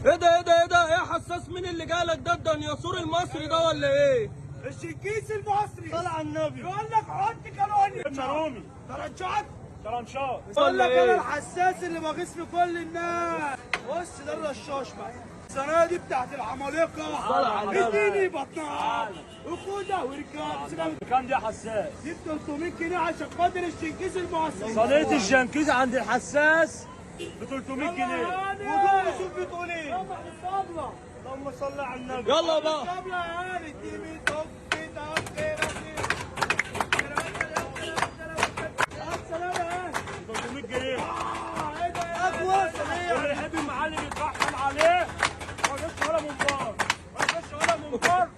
ايه ده ايه ده ايه ده؟ ايه حساس مين اللي جالك ده؟ الدنيسور المصري ده ولا ايه؟ الشنكيس المصري صل على النبي. يقول لك حط كالونيا شارومي ترنشات كلامشات. يقول لك إيه؟ انا الحساس اللي بغيظ في كل الناس. بص ده الرشاش بقى السنه دي بتاعت العمالقه. صل على النبي. اديني بطنها وخدها وركاب. كام دي حساس؟ جبت 300 جنيه عشان خاطر الشنكيس المصري. صينية الجنكيز عند الحساس ب 300 جنيه. ودول شوف بتقول ايه. اللهم صل على النبي. يلا بقى. الطبلة يا عيال اديني طب السلام يا 300 جنيه. ايه ده يا اخوة واللي يحب المعلم يترحم عليه ما يخش ولا منبار. ما يخش ولا منبار.